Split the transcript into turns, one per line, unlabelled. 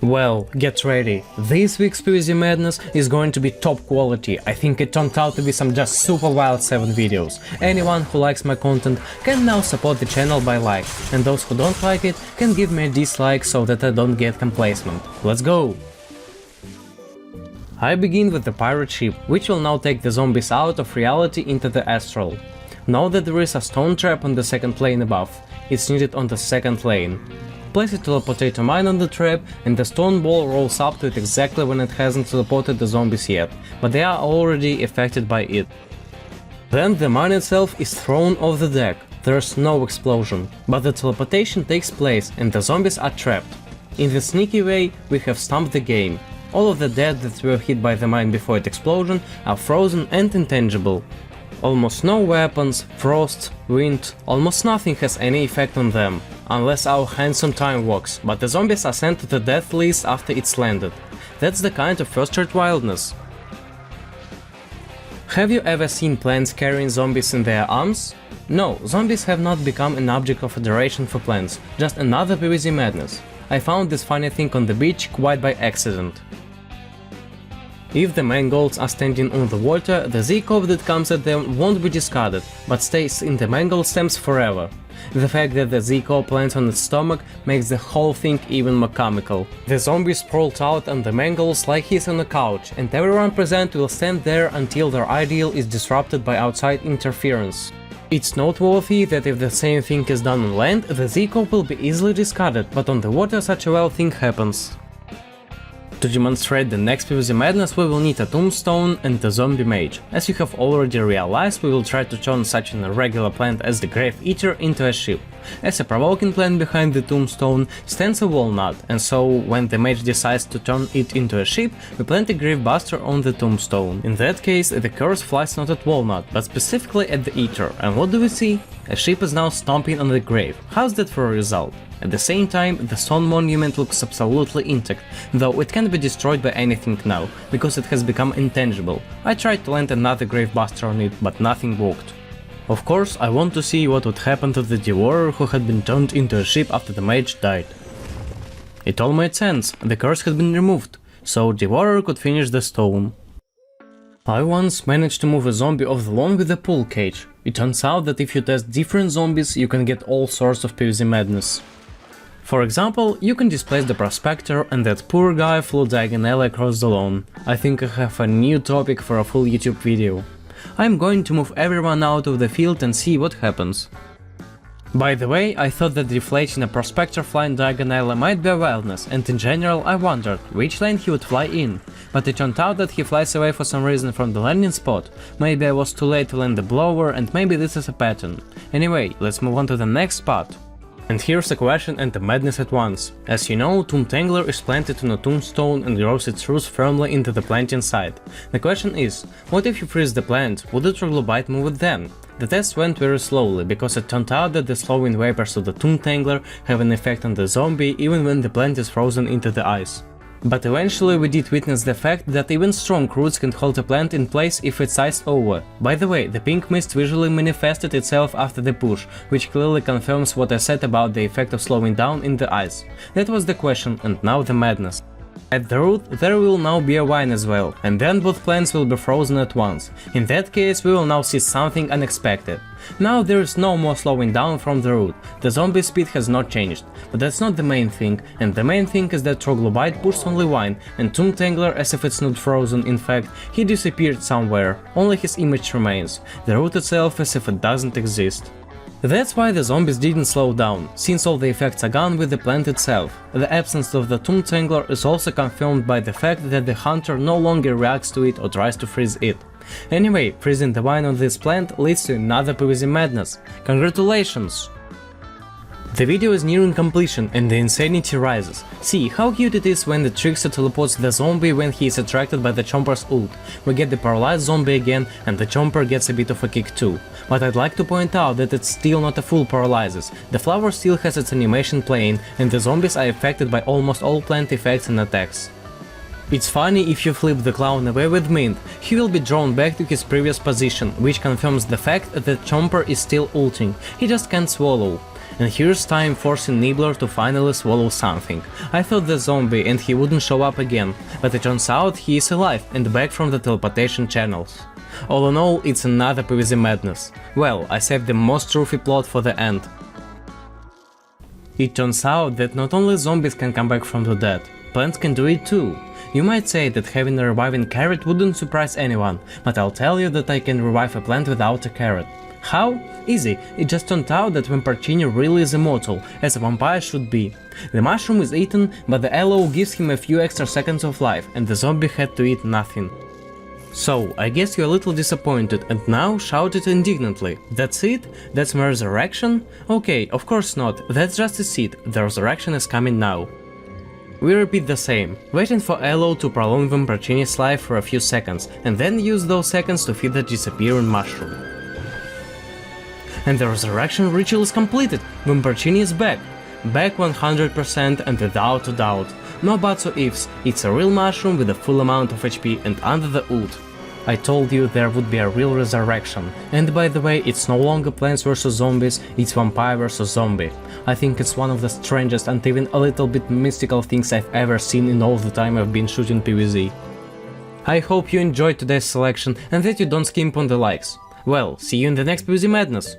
Well, get ready, this week's PvZ Madness is going to be top quality. I think it turned out to be some just super wild 7 videos. Anyone who likes my content can now support the channel by like, and those who don't like it can give me a dislike so that I don't get complacent. Let's go! I begin with the pirate ship, which will now take the zombies out of reality into the astral. Know that there is a stone trap on the second lane above, it's needed on the second lane. Place a teleportator mine on the trap, and the stone ball rolls up to it exactly when it hasn't teleported the zombies yet, but they are already affected by it. Then the mine itself is thrown off the deck, there's no explosion, but the teleportation takes place and the zombies are trapped. In the sneaky way, we have stumped the game. All of the dead that were hit by the mine before its explosion are frozen and intangible. Almost no weapons, frost, wind, almost nothing has any effect on them, unless our handsome time works, but the zombies are sent to the death list after it's landed. That's the kind of first rate wildness. Have you ever seen plants carrying zombies in their arms? No, zombies have not become an object of adoration for plants, just another PvZ madness. I found this funny thing on the beach quite by accident. If the mangolds are standing on the water, the Z-corp that comes at them won't be discarded, but stays in the mangold stems forever. The fact that the Z-corp lands on its stomach makes the whole thing even more comical. The zombie sprawled out on the mangolds like he's on a couch, and everyone present will stand there until their ideal is disrupted by outside interference. It's noteworthy that if the same thing is done on land, the Z-corp will be easily discarded, but on the water such a wild thing happens. To demonstrate the next PvZ Madness we will need a Tombstone and a zombie mage. As you have already realized, we will try to turn such an irregular plant as the Grave Eater into a ship. As a provoking plant behind the Tombstone stands a walnut, and so when the mage decides to turn it into a ship, we plant a Gravebuster on the Tombstone. In that case, the curse flies not at walnut, but specifically at the Eater, and what do we see? A ship is now stomping on the grave. How's that for a result? At the same time, the stone monument looks absolutely intact, though it can't be destroyed by anything now, because it has become intangible. I tried to land another Gravebuster on it, but nothing worked. Of course, I want to see what would happen to the Devourer who had been turned into a ship after the mage died. It all made sense, the curse had been removed, so Devourer could finish the stone. I once managed to move a zombie off the lawn with a pool cage. It turns out that if you test different zombies, you can get all sorts of PvZ madness. For example, you can displace the prospector and that poor guy flew diagonally across the lawn. I think I have a new topic for a full YouTube video. I'm going to move everyone out of the field and see what happens. By the way, I thought that deflating a prospector flying diagonally might be a wildness, and in general I wondered which lane he would fly in, but it turned out that he flies away for some reason from the landing spot. Maybe I was too late to land the blower, and maybe this is a pattern. Anyway, let's move on to the next spot. And here's a question and a madness at once. As you know, tangler is planted on a tombstone and grows its roots firmly into the plant inside. The question is, what if you freeze the plant, would the troglobite move it then? The test went very slowly, because it turned out that the slowing vapors of the tangler have an effect on the zombie even when the plant is frozen into the ice. But eventually we did witness the fact that even strong roots can hold a plant in place if it's iced over. By the way, the pink mist visually manifested itself after the push, which clearly confirms what I said about the effect of slowing down in the ice. That was the question, and now the madness. At the root there will now be a vine as well, and then both plants will be frozen at once. In that case we will now see something unexpected. Now there is no more slowing down from the root, the zombie speed has not changed, but that's not the main thing, and the main thing is that troglobite pushed only vine, and tangler, as if it's not frozen, in fact, he disappeared somewhere, only his image remains, the root itself as if it doesn't exist. That's why the zombies didn't slow down, since all the effects are gone with the plant itself. The absence of the tangler is also confirmed by the fact that the hunter no longer reacts to it or tries to freeze it. Anyway, freezing the vine on this plant leads to another PvZ madness. Congratulations! The video is nearing completion and the insanity rises. See how cute it is when the trickster teleports the zombie when he is attracted by the Chomper's ult. We get the paralyzed zombie again and the Chomper gets a bit of a kick too. But I'd like to point out that it's still not a full paralysis. The flower still has its animation playing and the zombies are affected by almost all plant effects and attacks. It's funny if you flip the clown away with mint, he will be drawn back to his previous position, which confirms the fact that Chomper is still ulting, he just can't swallow. And here's time forcing Nibbler to finally swallow something. I thought the zombie and he wouldn't show up again, but it turns out he is alive and back from the teleportation channels. All in all, it's another PvZ Madness. Well, I saved the most truthy plot for the end. It turns out that not only zombies can come back from the dead, plants can do it too. You might say that having a reviving carrot wouldn't surprise anyone, but I'll tell you that I can revive a plant without a carrot. How? Easy, it just turned out that Vamporcini really is immortal, as a vampire should be. The mushroom is eaten, but the aloe gives him a few extra seconds of life, and the zombie had to eat nothing. So, I guess you're a little disappointed and now shouted indignantly. That's it? That's my resurrection? Okay, of course not, that's just a seed, the resurrection is coming now. We repeat the same, waiting for aloe to prolong Vamporcini's life for a few seconds, and then use those seconds to feed the disappearing mushroom. And the resurrection ritual is completed, Vamporcini is back. Back 100% and without a doubt. No buts or ifs, it's a real mushroom with a full amount of HP and under the ult. I told you there would be a real resurrection, and by the way, it's no longer plants vs zombies, it's vampire vs zombie. I think it's one of the strangest and even a little bit mystical things I've ever seen in all the time I've been shooting PvZ. I hope you enjoyed today's selection and that you don't skimp on the likes. Well, see you in the next PvZ Madness!